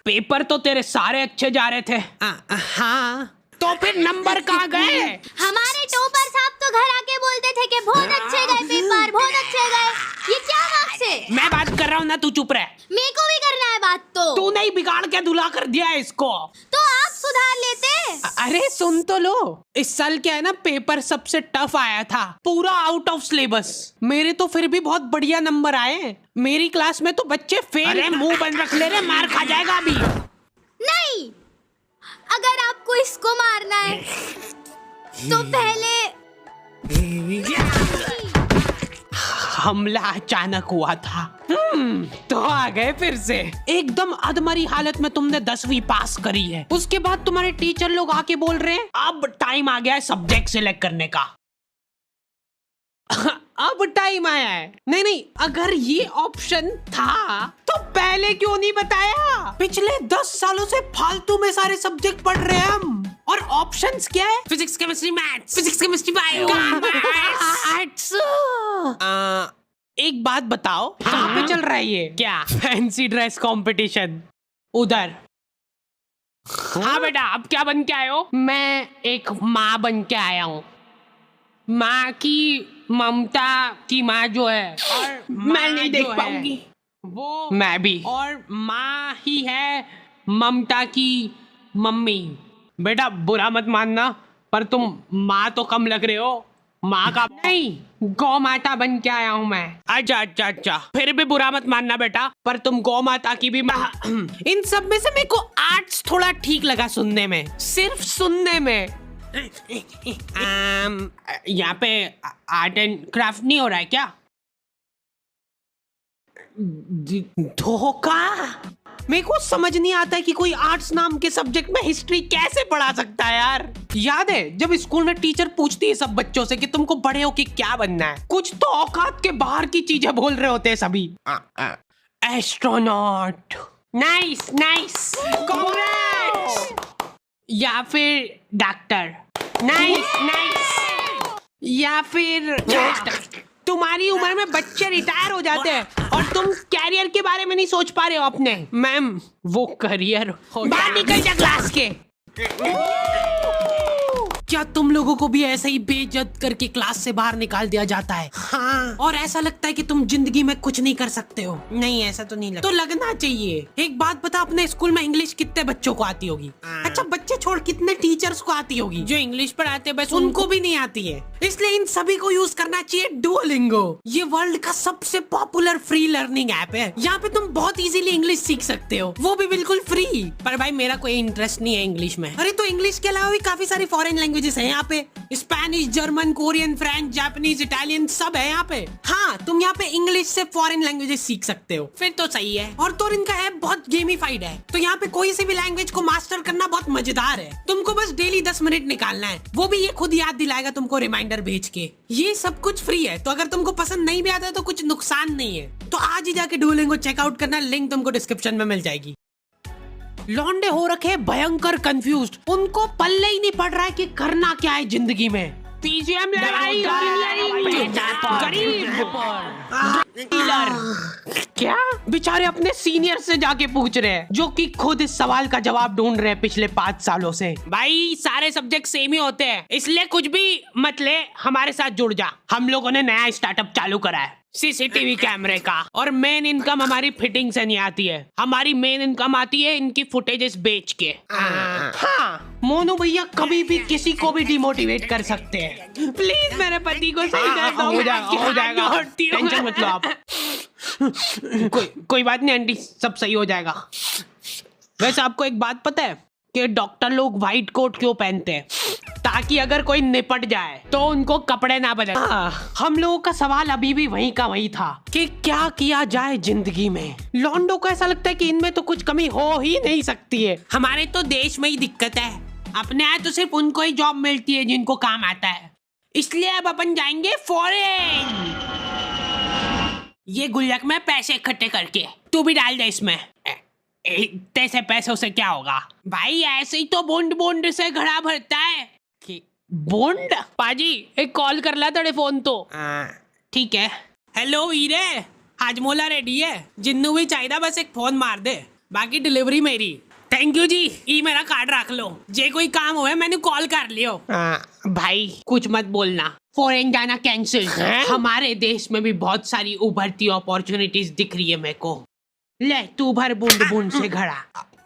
Paper तो तेरे सारे अच्छे जा रहे थे। हाँ, तो फिर नंबर कहाँ गए? हमारे टॉपर साहब तो घर आके बोलते थे कि बहुत अच्छे गए पेपर, बहुत अच्छे गए। ये क्या मार्क्स है? मैं बात कर रहा हूँ ना, तू चुप रह। मेरे को भी करना है बात तो। तू नहीं, बिगाड़ के धुला कर दिया है इसको। तो आप सुधार लेते। अरे सुन तो लो, इस साल क्या है ना, पेपर सबसे टफ आया था, पूरा आउट ऑफ सिलेबस। मेरे तो फिर भी बहुत बढ़िया नंबर आए। मेरी क्लास में तो बच्चे फेल। अरे मुंह बंद रख ले रे, मार खा जाएगा अभी। नहीं, अगर आपको इसको मारना है तो पहले हमला अचानक हुआ था। तो आ गए फिर से। एकदम अधमरी हालत में तुमने 10वीं पास करी है। उसके बाद तुम्हारे टीचर लोग आके बोल रहे हैं अब टाइम आ गया है सब्जेक्ट सिलेक्ट करने का। अब टाइम आया है। नहीं, अगर ये ऑप्शन था तो पहले क्यों नहीं बताया? पिछले 10 सालों से फालतू में सारे सब्जेक्ट पढ़ रहे हैं हम। और ऑप्शंस क्या है? Physics, chemistry, maths, physics, chemistry, bio, arts. एक बात बताओ, कहाँ पे चल रहा है ये? क्या फैंसी ड्रेस कंपटीशन? उधर। हाँ बेटा, अब क्या बन के आए हो? मैं एक माँ बन के आया हूँ। माँ की ममता की माँ जो है, और मैं नहीं देख पाऊंगी वो। मैं भी। और माँ ही है ममता की मम्मी। बेटा बुरा मत मानना, पर तुम माँ तो कम लग रहे हो। माँ का नहीं, गौ माता बन के आया हूँ मैं। अच्छा, फिर भी बुरा मत मानना बेटा, पर तुम गौ माता की भी माँ। इन सब में से मेरे को आर्ट्स थोड़ा ठीक लगा सुनने में, सिर्फ सुनने में। यहाँ पे आर्ट एंड क्राफ्ट नहीं हो रहा है क्या? धोखा। मेरे को समझ नहीं आता है कि कोई आर्ट्स नाम के सब्जेक्ट में हिस्ट्री कैसे पढ़ा सकता है यार। याद है जब स्कूल में टीचर पूछती है सब बच्चों से कि तुमको बड़े हो के क्या बनना है, कुछ तो औकात के बाहर की चीजें बोल रहे होते हैं सभी। एस्ट्रोनॉट। Nice, congrats. या फिर डॉक्टर। नाइस। या फिर तुम्हारी उम्र में बच्चे रिटायर हो जाते हैं और तुम कैरियर के बारे में नहीं सोच पा रहे हो अपने। मैम, वो करियर बाहर निकल जा क्लास के। क्या तुम लोगों को भी ऐसे ही बेइज्जत करके क्लास से बाहर निकाल दिया जाता है? हाँ। और ऐसा लगता है कि तुम जिंदगी में कुछ नहीं कर सकते हो? नहीं, ऐसा तो नहीं लगता। तो लगना चाहिए। एक बात बता, अपने स्कूल में इंग्लिश कितने बच्चों को आती होगी? अच्छा, बच्चे छोड़ कितने टीचर्स को आती होगी? जो इंग्लिश पढ़ाते बस उनको भी नहीं आती है। इसलिए इन सभी को यूज करना चाहिए डुओलिंगो। ये वर्ल्ड का सबसे पॉपुलर फ्री लर्निंग ऐप है। यहाँ पे तुम बहुत इजीली इंग्लिश सीख सकते हो, वो भी बिल्कुल फ्री। पर भाई मेरा कोई इंटरेस्ट नहीं है इंग्लिश में। अरे तो इंग्लिश के अलावा भी काफी सारी फॉरेन लैंग्वेजेस है यहाँ पे। Spanish, German, Korean, French, Japanese, Italian सब है यहाँ पे। हाँ, तुम यहाँ पे इंग्लिश से फॉरेन लैंग्वेजेस सीख सकते हो। फिर तो सही है। और तो इनका ऐप बहुत गेमिफाइड है, तो यहाँ पे कोई सी भी लैंग्वेज को मास्टर करना बहुत मजेदार है। तुमको बस डेली 10 मिनट निकालना है, वो भी ये खुद याद दिलाएगा तुमको रिमाइंडर भेज के। ये सब कुछ फ्री है, तो अगर तुमको पसंद नहीं भी आता है तो कुछ नुकसान नहीं है। तो आज ही जाके डुओलिंगो चेकआउट करना, लिंक तुमको डिस्क्रिप्शन में मिल जाएगी। लौंडे हो रखे भयंकर कंफ्यूज्ड, उनको पल्ले ही नहीं पड़ रहा है कि करना क्या है जिंदगी में। पीजीएम लड़ाई, क्या बेचारे अपने सीनियर से जाके पूछ रहे हैं, जो कि खुद इस सवाल का जवाब ढूंढ रहे हैं पिछले 5 सालों से। भाई सारे सब्जेक्ट सेम ही होते हैं, इसलिए कुछ भी मत ले, हमारे साथ जुड़ जा। हम लोगों ने नया स्टार्टअप चालू करा है, सीसीटीवी कैमरे का। और मेन इनकम हमारी फिटिंग से नहीं आती है, हमारी मेन इनकम आती है इनकी फुटेजेस बेच के। हाँ, मोनू भैया कभी भी किसी को भी डिमोटिवेट कर सकते हैं। प्लीज मेरे पति को सही कर दो। हो जाएगा, टेंशन मत लो आप। कोई बात नहीं आंटी, सब सही हो जाएगा। वैसे आपको एक बात पता है कि डॉक्टर लोग व्हाइट कोट क्यों पहनते हैं? ताकि अगर कोई निपट जाए तो उनको कपड़े ना बदले। हम लोगों का सवाल अभी भी वहीं का वहीं था कि क्या किया जाए जिंदगी में। लॉन्डो को ऐसा लगता है कि इनमें तो कुछ कमी हो ही नहीं सकती है। हमारे तो देश में ही दिक्कत है, अपने यहाँ तो सिर्फ उनको ही जॉब मिलती है जिनको काम आता है। इसलिए अब अपन जाएंगे फॉरेन। ये गुल्लक में पैसे इकट्ठे करके तू भी डाल दे इसमें। इतने से पैसों से क्या होगा भाई, ऐसे ही तो बूंद से घड़ा भरता है। बूंद? पाजी एक कॉल कर ला तेरे फोन तो। ठीक है। हेलो हीरे, हाजमोला रेडी है, जिन्नू भी चाहिए बस एक फोन मार दे, बाकी डिलीवरी मेरी। थैंक यू जी, ई मेरा कार्ड रख लो, जे कोई काम होए मैंने कॉल कर लियो। भाई कुछ मत बोलना, फॉरेन जाना कैंसिल। हमारे देश में भी बहुत सारी उभरती अपॉर्चुनिटीज दिख रही है मेरे को। ले तू भर बूंद बूंद से घड़ा।